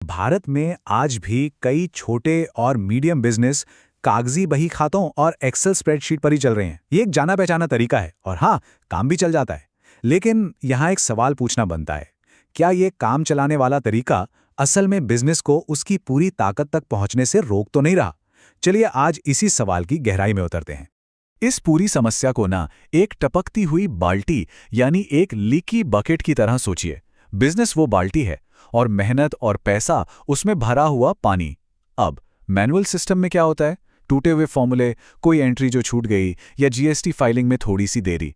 भारत में आज भी कई छोटे और मीडियम बिजनेस कागजी बही खातों और एक्सेल स्प्रेडशीट पर ही चल रहे हैं। ये एक जाना पहचाना तरीका है और हाँ, काम भी चल जाता है। लेकिन यहाँ एक सवाल पूछना बनता है, क्या ये काम चलाने वाला तरीका असल में बिजनेस को उसकी पूरी ताकत तक पहुंचने से रोक तो नहीं रहा? चलिए आज इसी सवाल की गहराई में उतरते हैं। इस पूरी समस्या को ना एक टपकती हुई बाल्टी यानी एक लीकी बकेट की तरह सोचिए। बिजनेस वो बाल्टी है और मेहनत और पैसा उसमें भरा हुआ पानी। अब मैनुअल सिस्टम में क्या होता है? टूटे हुए फॉर्मूले, कोई एंट्री जो छूट गई या जीएसटी फाइलिंग में थोड़ी सी देरी।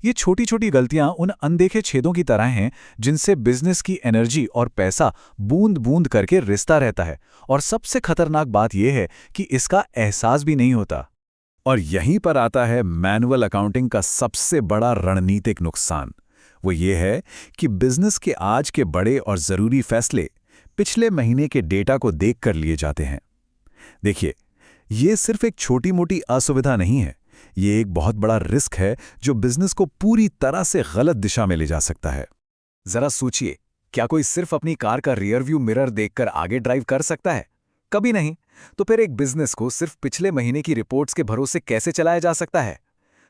ये छोटी छोटी गलतियां उन अनदेखे छेदों की तरह हैं जिनसे बिजनेस की एनर्जी और पैसा बूंद बूंद करके रिसता रहता है। और सबसे खतरनाक बात यह है कि इसका एहसास भी नहीं होता। और यहीं पर आता है मैनुअल अकाउंटिंग का सबसे बड़ा रणनीतिक नुकसान। वो ये है कि बिजनेस के आज के बड़े और ज़रूरी फैसले पिछले महीने के डेटा को देखकर लिए जाते हैं। देखिए, ये सिर्फ एक छोटी मोटी असुविधा नहीं है, ये एक बहुत बड़ा रिस्क है जो बिजनेस को पूरी तरह से गलत दिशा में ले जा सकता है। जरा सोचिए, क्या कोई सिर्फ अपनी कार का रियर व्यू मिरर देखकर आगे ड्राइव कर सकता है? कभी नहीं। तो फिर एक बिजनेस को सिर्फ पिछले महीने की रिपोर्ट्स के भरोसे कैसे चलाया जा सकता है?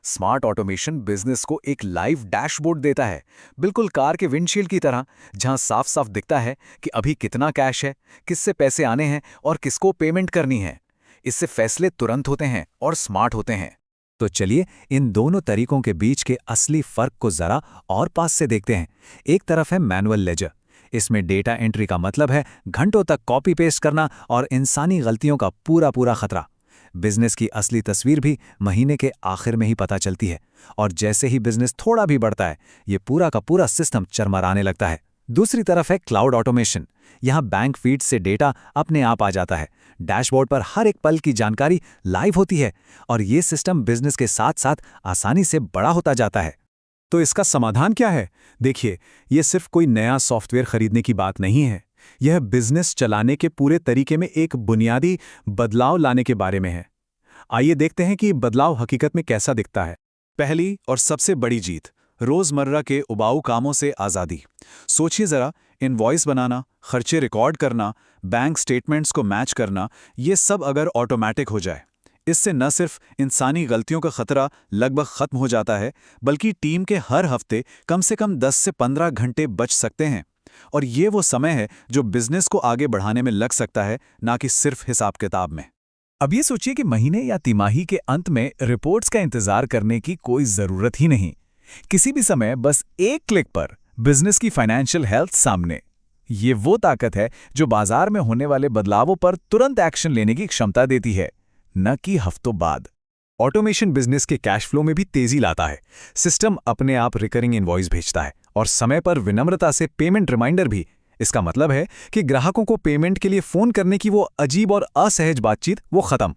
स्मार्ट ऑटोमेशन बिजनेस को एक लाइव डैशबोर्ड देता है, बिल्कुल कार के विंडशील्ड की तरह, जहां साफ साफ दिखता है कि अभी कितना कैश है, किससे पैसे आने हैं और किसको पेमेंट करनी है। इससे फैसले तुरंत होते हैं और स्मार्ट होते हैं। तो चलिए इन दोनों तरीकों के बीच के असली फर्क को जरा और पास से देखते हैं। एक तरफ है मैनुअल लेजर। इसमें डेटा एंट्री का मतलब है घंटों तक कॉपी पेस्ट करना और इंसानी गलतियों का पूरा पूरा खतरा। बिजनेस की असली तस्वीर भी महीने के आखिर में ही पता चलती है, और जैसे ही बिजनेस थोड़ा भी बढ़ता है, ये पूरा का पूरा सिस्टम चरमराने लगता है। दूसरी तरफ है क्लाउड ऑटोमेशन। यहाँ बैंक फीड से डेटा अपने आप आ जाता है, डैशबोर्ड पर हर एक पल की जानकारी लाइव होती है, और ये सिस्टम बिजनेस के साथ साथ आसानी से बड़ा होता जाता है। तो इसका समाधान क्या है? देखिए, ये सिर्फ कोई नया सॉफ्टवेयर खरीदने की बात नहीं है। यह बिजनेस चलाने के पूरे तरीके में एक बुनियादी बदलाव लाने के बारे में है। आइए देखते हैं कि बदलाव हकीकत में कैसा दिखता है। पहली और सबसे बड़ी जीत, रोजमर्रा के उबाऊ कामों से आज़ादी। सोचिए जरा, इनवॉइस बनाना, खर्चे रिकॉर्ड करना, बैंक स्टेटमेंट्स को मैच करना, ये सब अगर ऑटोमेटिक हो जाए, इससे न सिर्फ इंसानी गलतियों का खतरा लगभग खत्म हो जाता है, बल्कि टीम के हर हफ्ते कम से कम 10 से 15 घंटे बच सकते हैं। और ये वो समय है जो बिजनेस को आगे बढ़ाने में लग सकता है, ना कि सिर्फ हिसाब किताब में। अब ये सोचिए कि महीने या तिमाही के अंत में रिपोर्ट्स का इंतजार करने की कोई जरूरत ही नहीं। किसी भी समय बस एक क्लिक पर बिजनेस की फाइनेंशियल हेल्थ सामने। ये वो ताकत है जो बाजार में होने वाले बदलावों पर तुरंत एक्शन लेने की क्षमता देती है, न कि हफ्तों बाद। ऑटोमेशन बिजनेस के कैश फ्लो में भी तेजी लाता है। सिस्टम अपने आप रिकरिंग इनवॉइस भेजता है और समय पर विनम्रता से पेमेंट रिमाइंडर भी। इसका मतलब है कि ग्राहकों को पेमेंट के लिए फोन करने की वो अजीब और असहज बातचीत वो खत्म।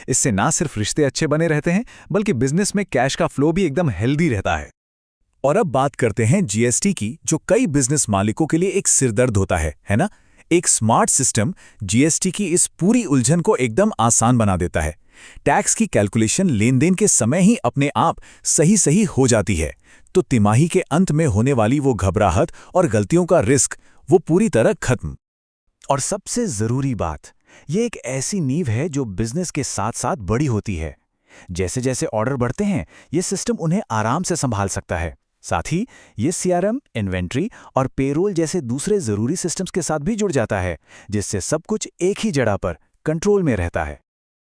इससे ना सिर्फ रिश्ते अच्छे बने रहते हैं, बल्कि बिजनेस में कैश का फ्लो भी एकदम हेल्दी रहता है। और अब बात करते हैं जीएसटी की, जो कई बिजनेस मालिकों के लिए एक सिरदर्द होता है ना? एक स्मार्ट सिस्टम जीएसटी की इस पूरी उलझन को एकदम आसान बना देता है। टैक्स की कैलकुलेशन लेन देन के समय ही अपने आप सही सही हो जाती है, तो तिमाही के अंत में होने वाली वो घबराहट और गलतियों का रिस्क वो पूरी तरह खत्म। और सबसे जरूरी बात, ये एक ऐसी नींव है जो बिजनेस के साथ साथ बड़ी होती है। जैसे जैसे ऑर्डर बढ़ते हैं, ये सिस्टम उन्हें आराम से संभाल सकता है। साथ ही ये सीआरएम, इन्वेंट्री और पेरोल जैसे दूसरे जरूरी सिस्टम्स के साथ भी जुड़ जाता है, जिससे सब कुछ एक ही जगह पर कंट्रोल में रहता है।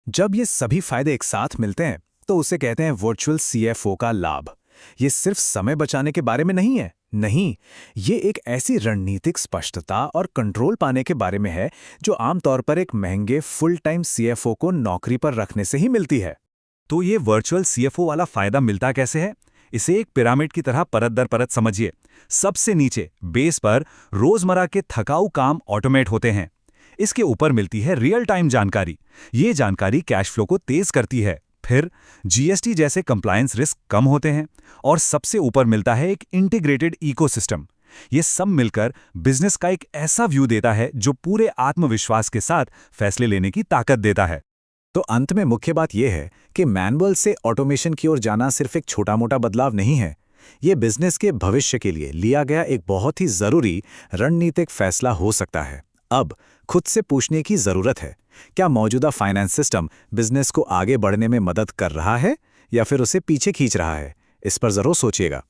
जब ये सभी फायदे एक साथ मिलते हैं, तो उसे कहते हैं वर्चुअल सीएफओ का लाभ। ये सिर्फ समय बचाने के बारे में नहीं है, नहीं, ये एक ऐसी रणनीतिक स्पष्टता और कंट्रोल पाने के बारे में है जो आमतौर पर एक महंगे फुल टाइम सीएफओ को नौकरी पर रखने से ही मिलती है। तो ये वर्चुअल सीएफओ वाला फायदा मिलता कैसे है? इसे एक पिरामिड की तरह परत दर परत समझिए। सबसे नीचे बेस पर रोजमर्रा के थकाऊ काम ऑटोमेट होते हैं। इसके ऊपर मिलती है रियल टाइम जानकारी। ये जानकारी कैश फ्लो को तेज करती है। फिर जीएसटी जैसे कंप्लायंस रिस्क कम होते हैं, और सबसे ऊपर मिलता है एक इंटीग्रेटेड इकोसिस्टम। ये सब मिलकर बिजनेस का एक ऐसा व्यू देता है जो पूरे आत्मविश्वास के साथ फैसले लेने की ताकत देता है। तो अंत में मुख्य बात यह है कि मैनुअल से ऑटोमेशन की ओर जाना सिर्फ एक छोटा मोटा बदलाव नहीं है। ये बिजनेस के भविष्य के लिए लिया गया एक बहुत ही जरूरी रणनीतिक फैसला हो सकता है। अब खुद से पूछने की जरूरत है, क्या मौजूदा फाइनेंस सिस्टम बिजनेस को आगे बढ़ने में मदद कर रहा है या फिर उसे पीछे खींच रहा है? इस पर जरूर सोचिएगा।